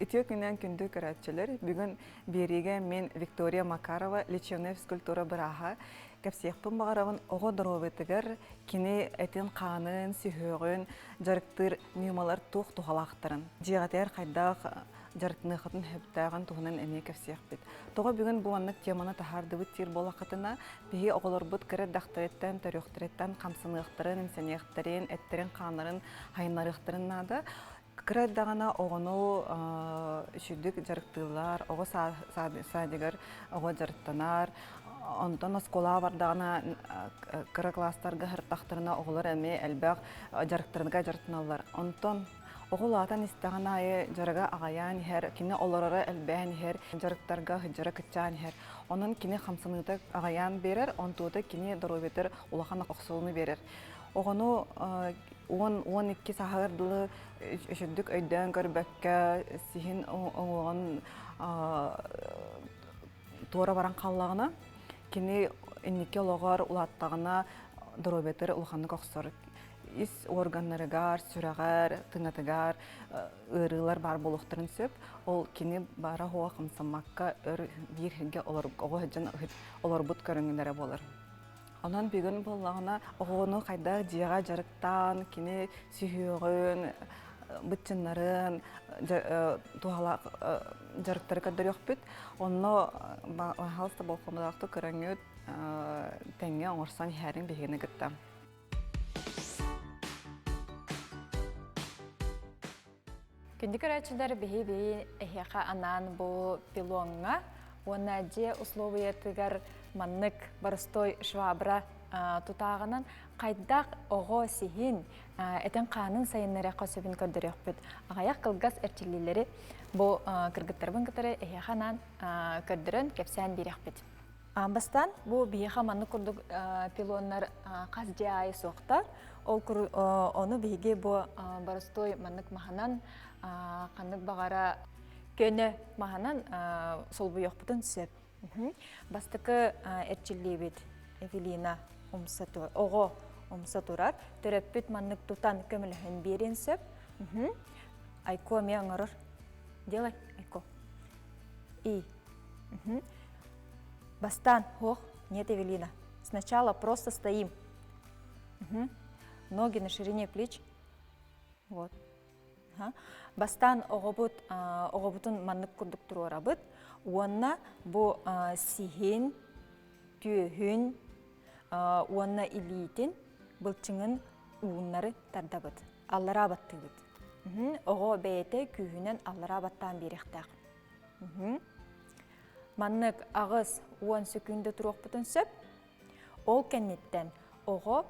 Итиокинен күндү көрәтчелер. Бүгін береге мен Виктория Макарова лечебная физкультура быраха кәпсияқпын бағарағын оғы дұроветігер кені әтін қанын, сүйіғін, жарықтыр нюмалар туқ туғалақтырын. Жиғатер қайдақ жарықтыны қытын хөптағын туғынан әме кәпсияқ бет. Тоға бүгін бұғанлық теманы тахарды бұттер болақытына бігі оғылар бұд кірі дақтыреттен, төріқтіреттен, қамсынықтырын, имсанияқтырын, әттерін қанырын, хайынларықтырын нады. Креддағана оғыну үшүдік жарықтылар, оғы садығыр, оғы жарықтанар, онтон оскола бардағана кірі кластарға ғырттақтырына оғылар әме әлбәқ жарықтырынға жарықтыналар. Онтон оғылатан істіғана жарыға ағаян хер, кені оларары әлбән хер, жарықтарға ғыджары күтчан хер. Оның кені қамсыныды ағаян берер, онтуыды кені дұробетір улахан оқсылыны берер. Оғыну 12 сағырдылы үшіндік өйден көрбәкке сихин оғын туара баран қаллағына кені үннеке олығар улаттағына дұробетір улаханны қоқсыр. Ис органларыгар, сүрәгәр, тыңатыгар, ырылар бар болуқтырын сөп, ол кені бара хуа қымсамаққа өр бір хінге олар бұд көрінгілері болыр. Онан бүгін болағына оғыны қайда жиға жарықтан, кені сүйіғін, бұтчынларын, жарықтары қадар yok бүт. Оны бағалысты болқымыдақты көріңет тәңе оңырсан хәрін бігені күтті. Күнді көрәтшілер бейі әхеқа анан бұл пилонға, оны же условиятыгар маннык барыстой швабра тұтағынан қайдақ оғы сихин әтен қанын сайыннары қосыбын көрдірек бүт. Ағаяқ қылғас әрчілілері бұл кіргіттарбын кітары әйеқанан көрдірін кепсән берек бүт. Бастан бұл бейеқа манны күрдік пилонлар қаз же айы соқтар. Оны бейге бұл барыстой маннык маханан қаннык бағара көні маханан сол бұйық бұтын сөп. Бастықы әрчілі бет Эвелина оғы умса тұрар. Түріппіт маннык тұтан көміліхін берен сөп. Айко ме аңырыр. Делай, Айко. И. Бастан, нет, Эвелина. Сначала просто стоим. Ноги на ширине плеч. Вот. Бастан оғыбытын маннык күрдік тұру арабыт. Уанна бұ сихин, түйін, уанна илийтін бұлчыңын уынлары тардабыт. Аллара батты бұд. Оғы бәйеті күйінен аллара баттан беректақ. Маннык ағыз уан сөкінде тұруқ бұтын сөп. Ол кәнеттен оғы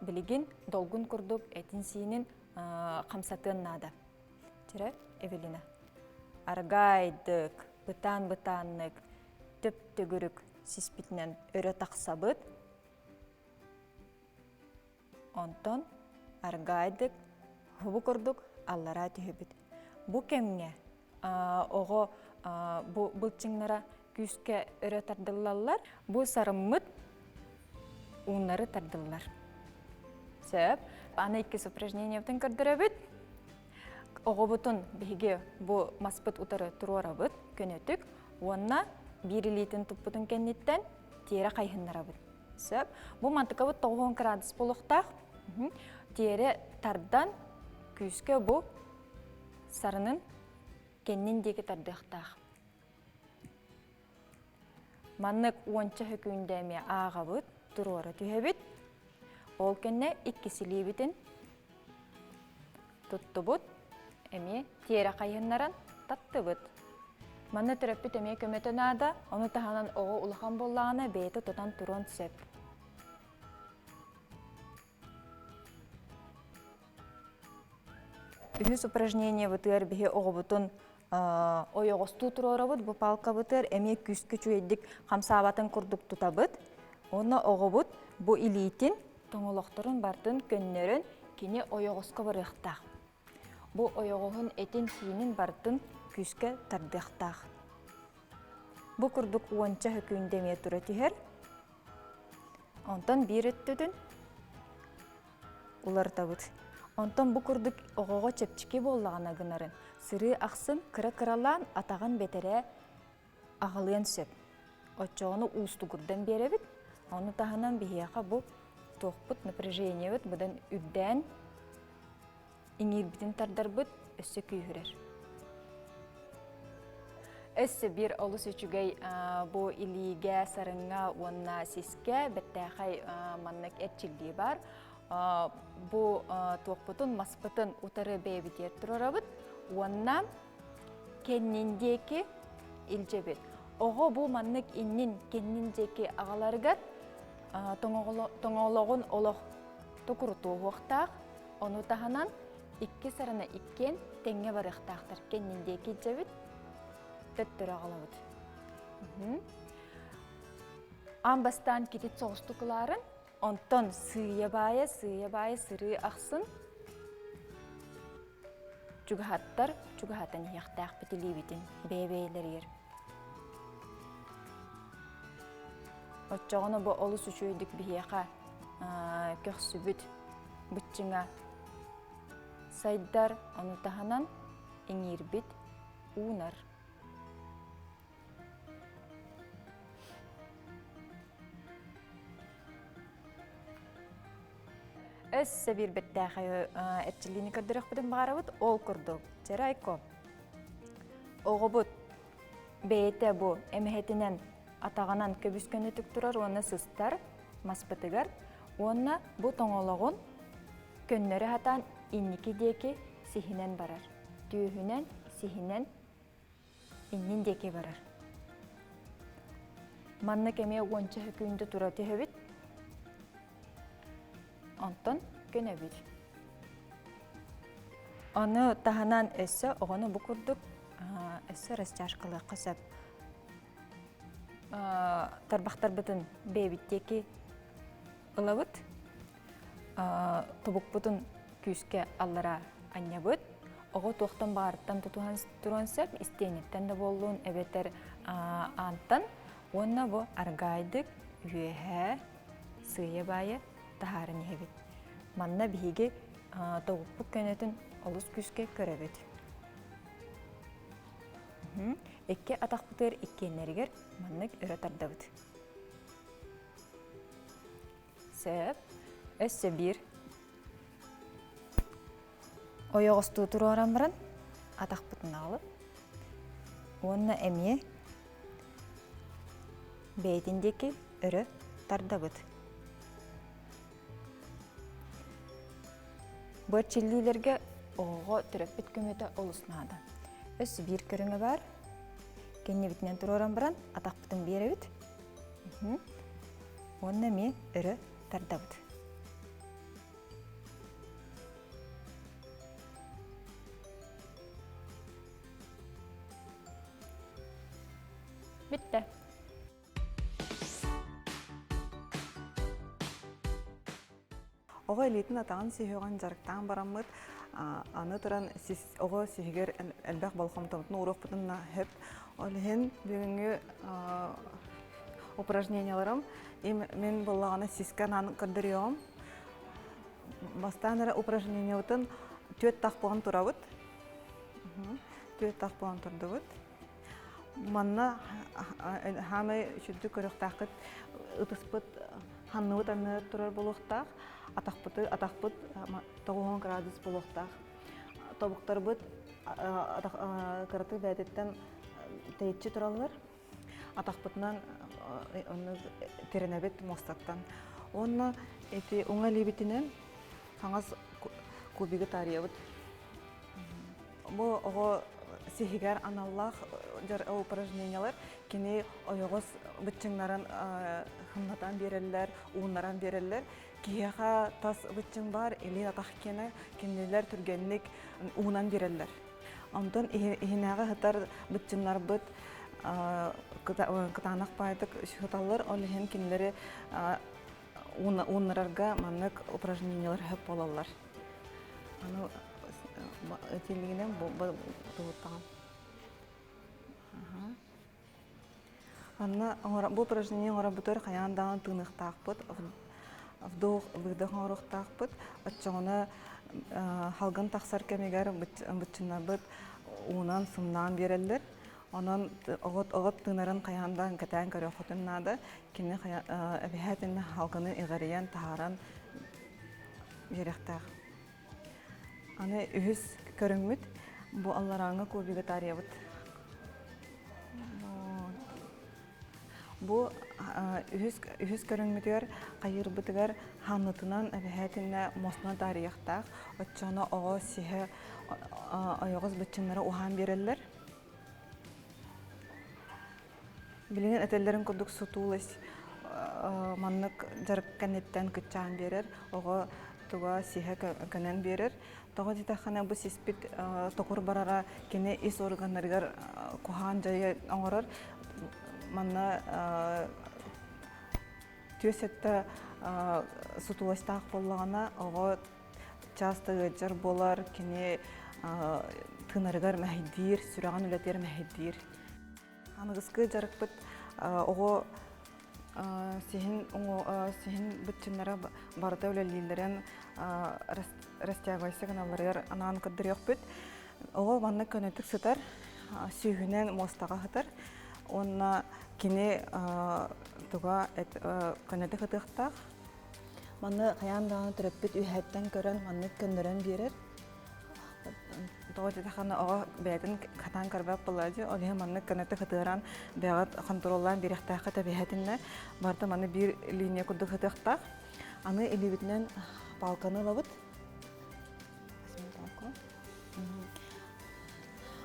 білігін долгын күрдік әтін сейінен қамсатын нады. Тірі, Эвелина. Аргайдық, бұтан-бұтаннық, түп-түгірік сеспітінен өрі тақсабыт. Онтон аргайдық, хұбы күрдік, аллара түйібіт. Бұ кемге оғы бұлчыңлара күске өрі тардылалар, бұ сарыммыт ұнлары тардылалар. Сөп, ана иккес упражнениевтен көрдірі бүт. Оғы бұтын бейге бұ маспыт ұтары тұруара бұт, көнетік. Онна бірілейтін тұп бұтын кәнеттен тері қайхынлара бұт. Сөп, бұ мантықа бұт 90 градус болуқтақ. Тері тардан күске бұ сарының кәннендегі тардықтақ. Маннык онча хүкіндәме аға бұт, тұруара түйе бүт. Ол кәнне иккесілі бітін тұтты бұт, әме тері қайынларын татты бұт. Манны түріппіт әме көметін ада, оны тағанан оғы ұлған болағына бейті тұтан тұрын сөп. Үхіс упражнение бұтыр бейі оғы бұтын ойоғысту тұрора бұт, бұл палқа бұтыр әме күскі чүйедік қамсабатын күрдік тұта бұт. Оны оғы бұт, бұл илейтін тоңылықтырын бартын көннерін кені ойоғысқа барықтақ. Бұл ойоғығын әтін сейінін бартын күске тардықтақ. Бұл күрдік уанча хүкіндеме тұры түйер. Онтан бір өттідің улар табыт. Онтан бұл күрдік оғыға чепчіке боллағына гынарын. сыры ақсын кыра-кыралан атаған бетере ағылын сөп. Отчоғыны устугурдан беребит, оны тағынан бейеқа бұл тоқпыт напряжение бит, бұдан үдден иңир бітін тардар бұд, өссі күйірер. Өссі бір олыс үчігей бұл илиге сарыңа онна сиске, бәттәқай маннық әтчілді бар. Бұл тоқпытын, маспытын ұтары бәйбітер тұрара бұд, онна кенніндекі илже бет. Оғы бұл маннық иннин кенніндекі ағаларғат тоңолоғын олық тұқырыту оқтақ, оны тағынан 2 сарына 2 тәңе барықтақтар кенніндекі илже бет, төттір ағалабыд. Амбастан кетет соғыстықыларын, онтон сыя бая сыры ақсын, жүгіхаттар, жүгіхаттан яқтақ бітілі бітін бәйбәйлер ер. Отчоғыны бұл олыс үшөйдік бейеқа көқсі бүт бұтчыңа сайдар оны тағынан еңер бүт ұнар. Өссі бір бәттәқі әтчіліні көрдірік бұдың бағара бұд, ол күрдік. Жәрі айко. Оғы бұд бәйті бұ әміхетінен атағанан көбіскені түк тұрар, оны сұстар, маспытығар. Оны бұ тоңолығын көннері хатан иннекі декі сихінен барар. Түйіхінен, сихінен, иннен декі барар. Манны кәме ончы хүкүйінді тұраты хөбіт, онтон көне бит. Оны тағанан өссі, оғаны бұ күрдік, өссі растяшқылы қысып. Тарбақтар бұтын бейбіттекі ұлабыт, тұбық бұтын күйіске аллара анне бұт. Оғы тоқтан бағарыттан тұруан сөп, істейнеттен де болуын әбеттер антан. Онна бұ арғайдық, үйе, сүйе байы, тахарын ебет. Манна биге тоғып көнетін олыс күске көребет. Экке атақ бұтыр еккенлергер маннық өрі тардабыт. Сөп, өссі бір. Ойоғысты тұру арам баран атақ бұтын алып. Онна әме бәйтіндекі өрі тардабыт. Бұл чиллилерге оғы түріппет көметі олысынады. Өссі бір көріңі бар. Кенне бітінен тұру арам баран атақ бұтын бері бүт. Онна әме өрі тардабыт. Бітті. Оғы елейтін атағын сүйеған жарықтан барамыд, аны тұран оғы сүйегер әлбәқ балқамтамытын ұруқ бұтынна хөп. Олығын бүгінгі упражненияларым, мен болағаны сискан аны көрдіріуім. Бастан әрі упражнения бұтын төт тақ болған тұрабыд. Төт тақ болған тұрды бұд. Манна хамы шүрді көріқ тақыт ұтыспыт ханны бұтаны тұрар болуқтақ. Атақпыт 90 градус болуқтақ. Тобықтар бұд қыраты бәдеттен тәйітші тұралылар. Атақпытынан теренәбет мостаттан. Оны оңа лебетінен қаңыз көбігі тария бұд. Бұл оғы сехигер аналлах упражнениялар кені ойоғыз бұтчыңларын хымнатан берелілер, уынларан берелілер. Кияға тас бұтчың бар, елен атақ кенелер түргенлік уынан берелілер. Ондан ихинағы ғытар бұтчыңлар бұт қытанақ байдық шұталар, олығын кенелері уынларға маннық упражнениялар хөп болалар. Өтелігінен бұлыттаған. Бұл упражнение оңыра бұтыр қаяндағын тыңықтақ бұд, выдох оңырықтақ бұд, отчоғыны халғын тақсар кәмегер бұтчына бұд, унан сымнан берелер. Онан оғыт тынарын қаяндан кәтән көрі құтын нады. Кені әбіхәтіні халқының иғариян тағаран жеректәғ. Аны үхіз көріңміт, бұ аллараңы көбігі тариябыт. Бұ үхіз көріңмітігер, қайырбытығар ханытынан әбіхәтіні мосына тарияқтақ. Отчаны оғы сихі айоғыз бұтчынлары ухан берелер. Билеген әтелерін күрдік сұтулыс маннық жарып кәнеттен күтчаған берер, оғы туға сихе кәнен берер. Тоғы детақана бұл сеспит тоқыр барара кене ис органларығар кухан жайы оңырыр. Манна түйесетті сұтулыстақ болағына оғы частығы жар болар, кене тынарығар мәхидир, сүраған үлетер мәхидир. Анығызғы жарықпыт оғы сихин бұтчынлары барды өлелейлерін растягайсы ғаналарығар анаған күрдір еқпіт. Оғы ванны көнетік сұтар, сүйгінен мостаға ғытар. Онна кене тұға көнетік ғытықтақ. Ванны қаяндағын түріппіт үйәттен көрін ванны көндірін берер. Тоғы детақаны оға бәйтін қатан қарбап болады. Олығы манны көнеті ғытыран бәғат контроллан беректақы тәбіғетінне барды манны бір линия күрді ғытықтақ. Аны елебітінен балканы лавыт.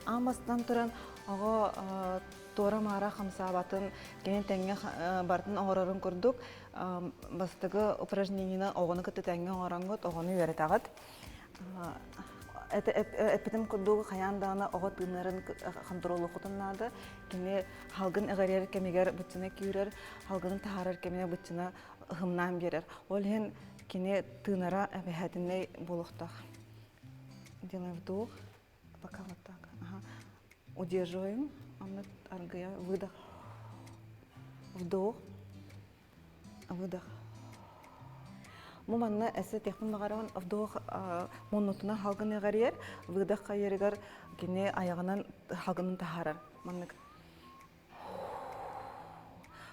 Амастан тұран оға тора мара қамсабатын кенен тәңге бартын оғырарын күрдік. Бастығы упражнениені оғыны күтті тәңге оғырангыт, оғыны өретағыт. Әппетім күрдігі қаяндағына оғы тынарын қандыролы құтыннады. Кене халғын әғарер кемегер бұтчына күйрер, халғының тағарар кемеге бұтчына ұғымнан берер. Ол ең кене тынара әбіхәтіней болуқтақ. Делаем вдох, пока вот так. Удерживаем, аргая, выдох, вдох, выдох. Муманна әсі текпін мағарауын вдох монутына халғын әғарер, выдох қайырығар кене аяғынан халғының тағарар.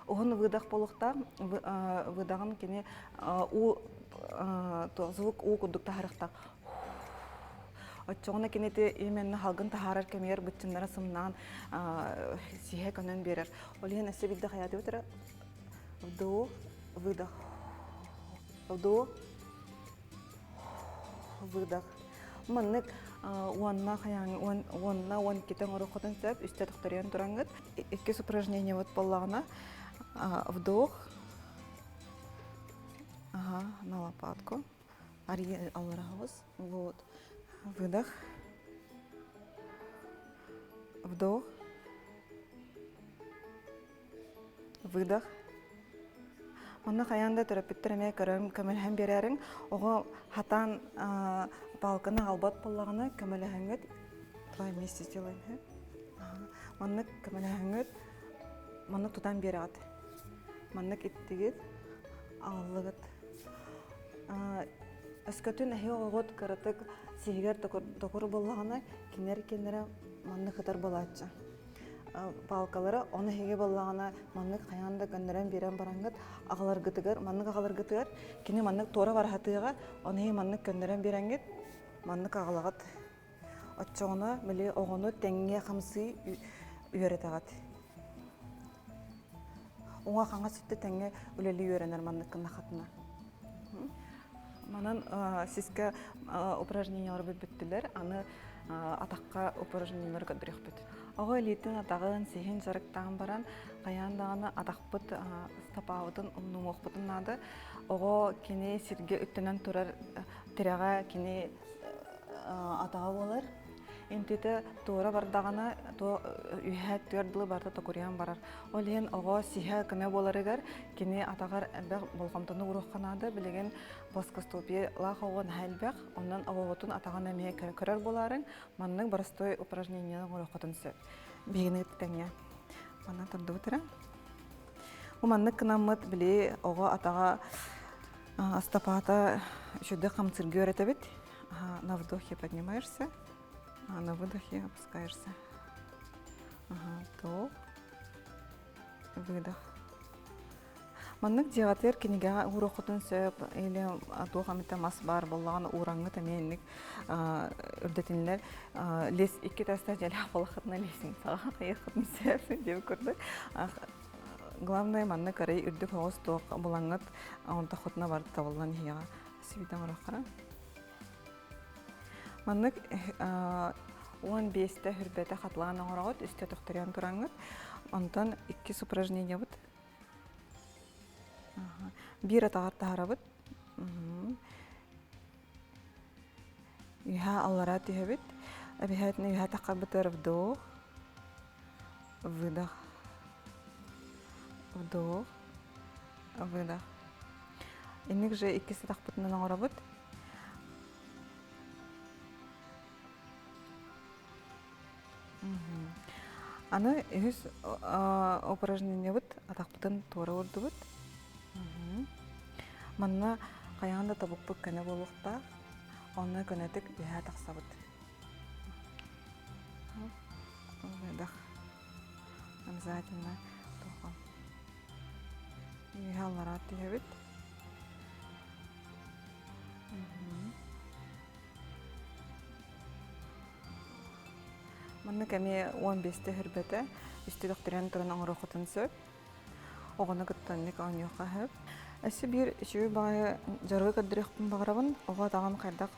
Оғын выдох болуқта, выдағын кене звук у күрдік тағарықтақ. Отчоғына кенеті еменні халғын тағарар кемер бұтчынлары сымнан сихе көнен берер. Олеген әсі білді қаяты өтірі. Вдох, выдох. Вдох, выдох. Маннык уанна қаяң, уан кетен ұры құтын сөп, үсте тұқтариян тұраңғыт. Еккес упражнение вот болағына. Вдох. На лопатку. Ария алырағыз. Вот. Выдох. Вдох. Выдох. Оны қаянда терапевттеріне көрім көмілген берерің. Оғы хатан балқыны албат болағына көмілгенгі. Давай вместе сделаем. Оны көмілгенгі. Оны тұтан бері ат. Оны кеттігіт. Алығыт. Өскөтін әйі оғыт көрітік сигер тоқыр болағына кенер-кенері оны қытар болатшы. Балқалары оны хеге болағына маннык қаянда көндірен берен бараңғыт ағалар гытыгар, маннык ағалар гытыгар, кені маннык тора бар хатыға, оны хеге маннык көндірен беренгіт, маннык ағалағыт. Отчоғына біле оғыны тәңге қамсы үйеретағыт. Оңа қаңға сүтті тәңге үлелі үйеренер маннык қатына. Манан сізге упражнениялар бүттілер, аны атаққа упражнениялар көндірек бүт. Оғы әлейтін атағын сеген жарықтағын баран, қаяндағына атақ бұт стапауытын, ұмның оқпытын нады. Оғы кене сірге үттінен тұрар тіряға кене атаға болар. Энтеті туыра бардағына үйәт түрділі барды тоқыриян барар. Ол ең оғы сиға көне боларығар, кене атағар әлбәқ болғамтыны ұрыққанады, білеген басқыстопия лақ оған әлбәқ, оннан оғытын атаған әмеге көрер боларын, манның барыстой упражнениялы ұрыққатын сөп. Бегіні өттіңе. Мана тұрды өтірі. Манның кынамыт біле оғы атаға стапата үшуді қамцырғы өреті бет. На вдохе поднимаешься. На выдохе опускаешься. Ага, вдох, выдох. Маннык диагатер кинега урохотун сөп или туохамита мас бар боллаган ураңы таменник үрдетинлер лес икки таста жала балахатна лесин сага кайхатын сөп деп көрдүк. Главное манны карай үрдүк хогос тоок булаңыт онта хотна бар табылган хияга сибитан орохара. Маннык 15-те хүрбете хатлаан оңорогот үстө тохторян тураңыт. Онтон 2 упражнение бут. Бир атагар тахарабыт. Юха аллара тихебит. Обязательно юха тахабытыр вдох. Выдох. Вдох. Выдох. Инник же 2 тахбытынан оңорабыт. Аны үз упражнение бут атахбытын туора урдубут. Манна каяңда табыкпык кene болукта, оны көнетик үһә тахсабыт. Выдох. Обязательно тохам. Үһә аллара тихебит. Манна кеме 15-те хүрбете, үстө докторян туран оңорохотун сөп. Оғаны кыттанник аñoqa хөп. Әсі бір үші бағай жарғы көддірекпін бағырабын, оға тағын қайдақ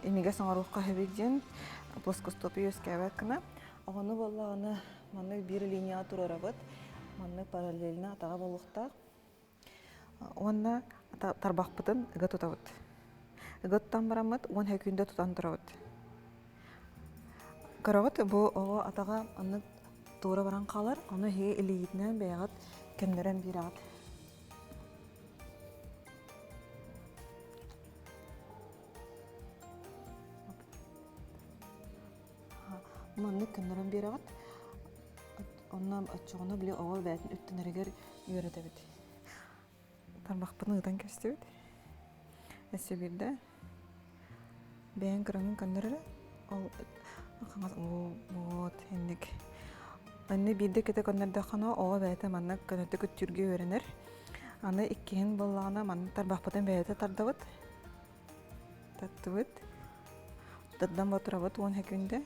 емеге саңаруққа хөбекден плоскостопия өскәбәт кіна. Оғаны болағаны маны бір линия тұрарабыт, маны параллельна атаға болуқта. Оғанна тарбақпытын үгі тұтабыт. Үгіттан барамыт, оған хөкінде тұтан тұрабыт. Қарабыт, бұл оға атаға аны тура баран қалар, оны хеге илейітінен бәйғат кемдерен bir ağat. Manlı kemderen bir ağat. Ondan açığını bile oğul bəyətin üttünərəgər yöretebit. Tarmaq bunu ıdan köstebit. Əsə bir də bəyən kırağın kemderere вот hendik. Anne bildi ki de kanarda xana oğa bəyətə manna kanarda kütürgü öğrenir. Anne ikkihin bollağına manna tarbaqpatan bəyətə tardabıt. Tattıbıt. Daddan batırabıt 10 hekünde.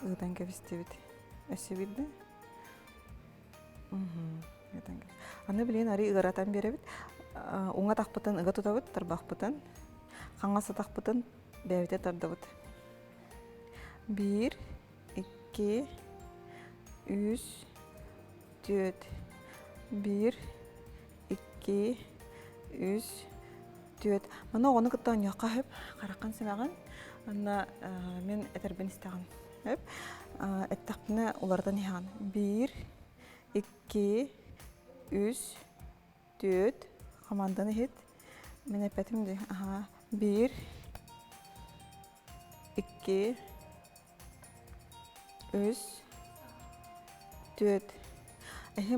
Iğdan kevistebit. Əsi bildi. Anne bileyin arı ığaratan berebit. Oğa taqpıtan ığa tutabıt tarbaqpatan. Xanğasa taqpıtan bəyətə tardabıt. 1, 2, 3, 4, 1, 2, 3, 4. Mana onu kıttan yoqqa hep qaraqan semağın. Anna men eterben istağın hep. Ettaqbına ulardan yağın. 1, 2, 3, 4. Qamandanı hit. Men epetim de. 1, 2, 3, 4.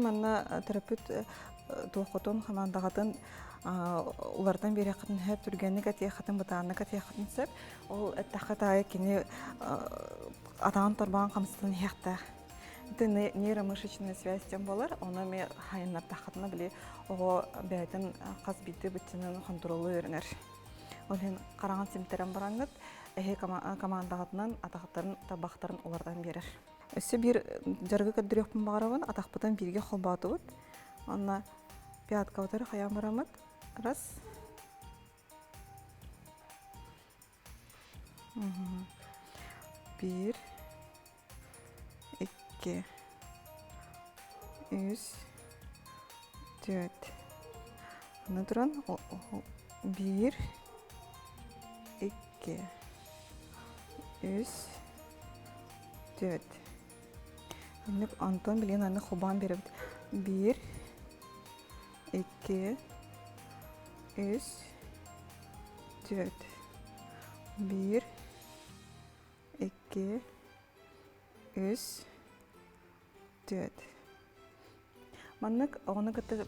Manna terapeut toqotun xamandağatın ulardan beri qatın hep türgenlik atiya qatın bıtağınlık atiya qatın sep. Ol ettaqataya kini atağın torbağın qamsıdan hiyaqta. Это нейромышечная связь тем болар, оны ме хайыннар тақатына біле оғы бәйтін қаз бейті бүттінің контролы өрінер. Ол хен қараған симптаран бараңғыт, әйе командағатынан атақтарын, табақтарын олардан берер. Өсі бір жарғы көддірекпін бағарабын, атақпытан бірге қолбаты бұд. Онына пиатқа отары қаян барамыд. Раз. Bir, iki, üç, dört. Bunu duran. Bir, iki, üç, dört. Şimdi Anton bilen anne xoban berip. Bir, iki, üç, dört. Bir, 2, 3, 4. Маннык оғыны кітті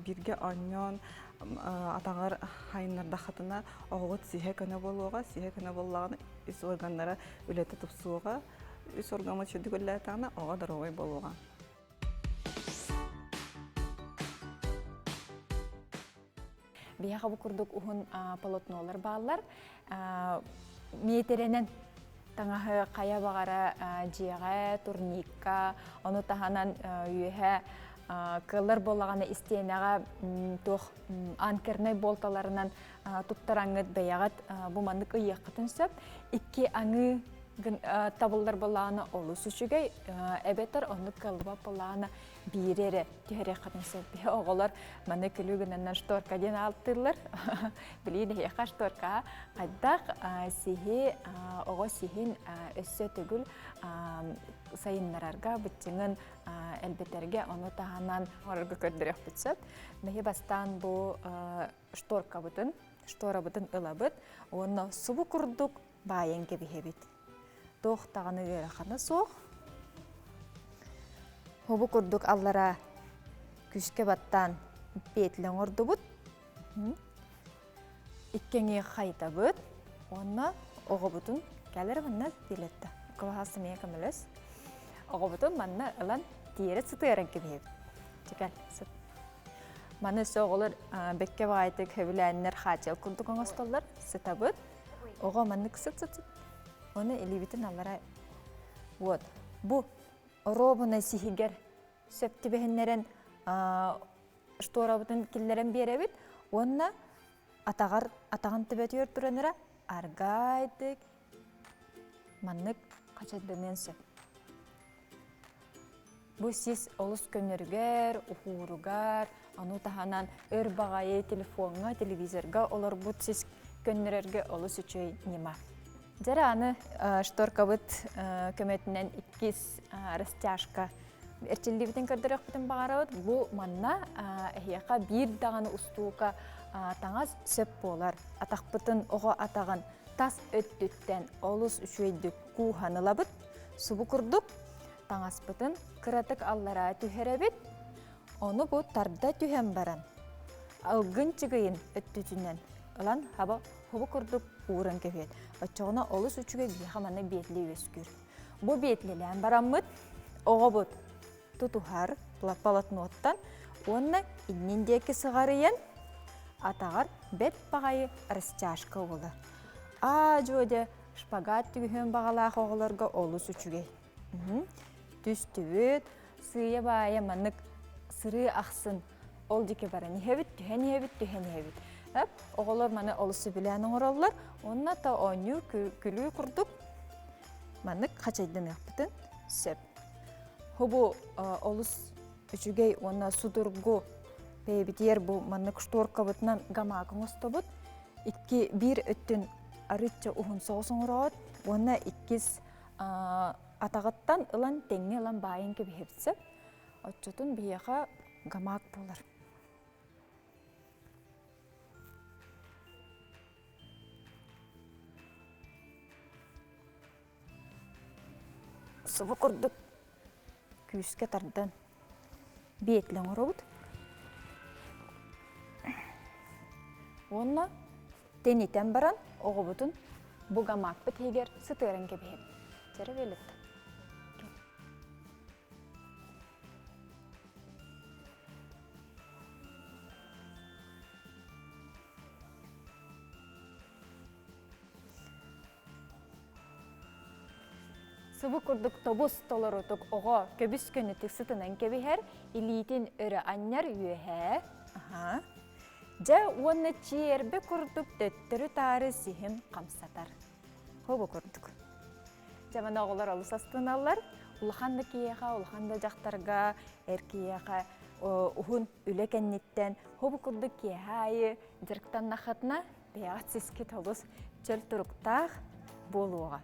бірге оньон атағар хайыннарда қатына оғыт сихе көне болуға, үс органдары үлеті тұпсуға, үс органы чүрді көлләтіғына оға дұрғай болуға. Бияға бұ күрдік ұғын полотнолар бағалар. Метеренен таңағы қая бағара жиға, турникка, оны тағанан үйе кыллар болағаны истейінаға тоқ анкернай болталарынан тұттар аңыд бәяғат бұ мандық ұйеққытын сөп. Икки аңы табылдар болағаны олы сүшігей, әбеттер оны кылыба болағаны бирері түйірі қатынсы. Бе оғылар маны күлігінінен шторка ден алтылыр. Білейді еқа шторка қайдақ сихи, оғы сихин өссі түгіл сайынларарға бүттіңін әлбеттерге оны тағанан орырғы көрдірек бүтсіп. Бәйі бастан бұл шторка бұтын, штора бұтын ұла бұт, оны сұбы күрдік байын кебе бет. Тоқ тағаны көрі қаны соқ. Хобу күрдік аллара күшке баттан бетлен орды бұд. Иккенге қайта бұд. Оны оғы бұдын кәлір бұнна билетті. Көбағасы мен көміліс. Оғы бұдын манна ұлан тиері сұтығырын кебейіп. Чекәл сұт. Маны соғылыр бәкке бағайты көбіләнілер қачел күрдік оңыстолар. Сұта бұд. Оғы манны күсіт. Оны елебетін аллара. Бұ робына сихигер сөпті бәхінлерін шторабытын келлерін беребет, онына атаған түбәті өр тұраныра аргайдық маннық қачадымен сөп. Бұ сіз олыс көнергер, ұхуругар, ану тағанан өр бағайы телефонға, телевизорға олар бұд сіз көнерерге олыс үшөй нема. Жара аны шторка бұд көметінен 2 растяжка әрчелді бітін көрдірек бітін бағара бұд. Бұ манна әйеқа бір дағаны ұстуға таңаз сөп болар. Атақ бұтын оға атаған тас өттіттен олыс үшөйді қуғаныла бұд. Сұбы күрдік таңаз бұтын қыратық аллара түхері бет. Оны бұ тарда түхен баран. Алғын чығайын өттітінен. Олан хаба хобы күрдік ұғырын кепет. Отчоғына олыс үчіге бейхаманы бетлі өскүр. Бұ бетлілен барамыд, оға бұд тұтухар полотын оттан, онына иннендекі сығарыйын атағар бет бағайы растяжка олы. Жоде шпагат түгіген бағалақ оғыларға олыс үчіге. Түстүбіт, сыя бая манық сыры ақсын ол деке бара нехебіт, түхен. Оғылар маны олысы біләнің оралылар, онына та ойну күлі күрдік, маны қачайдың әқпітін сөп. Хобу олыс үшігей онына судырғы бейбітер бұл маны күшторка бұтынан гамағың ұсты бұд. Bir өттін арытча ұғын соғысын ұрауыд, онына 2 атағыттан ұлан тәңне ұлан байын кебі хепсіп, отчытын бейеға гамақ болар. Сұбы күрдік күйіске тардан бетлен ұрауыд. Онына тенетен баран оғы бұтын бұға мақпыт егер сұтырын кебейіп. Жәрі беліпті. Сұбы күрдік тобыс толар ұтық оға көбіс көні тексітінен кебейер, илейтін өрі аннар үйе. Жа оны чербе күрдік дөттірі тары сихін қамсатар. Хобы күрдік. Жаман оғылар олыс астыналар, ұлғанды кейеға, ұлғанды жақтарға, әркейеға ұғын үлі кәннеттен, хобы күрдік кейеғайы жырқтан нақытына бейғат сеске тобыс чөл тұрықтақ болуға.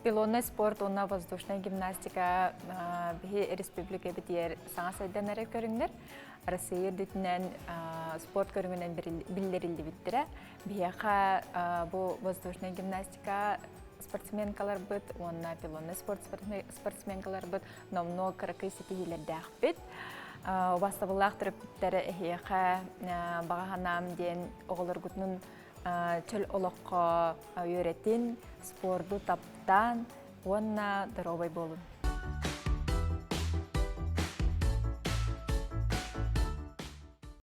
Пилонный спорт, онна воздушная гимнастика бихи республика битер саңа сайданары көріңдер. Россия дүтінен спорт көріңінен білдерілді біттірі. Бияқа бұл воздушная гимнастика спортсменкалар бұд, онна пилонный спорт спортсменкалар бұд, номно қырықы сетігілерді ақпет. Бастабылақ түріптері әхеқа бағағанам ден оғылыр күтінің чөл олыққа өретін спорду таптан, онна дұробай болын.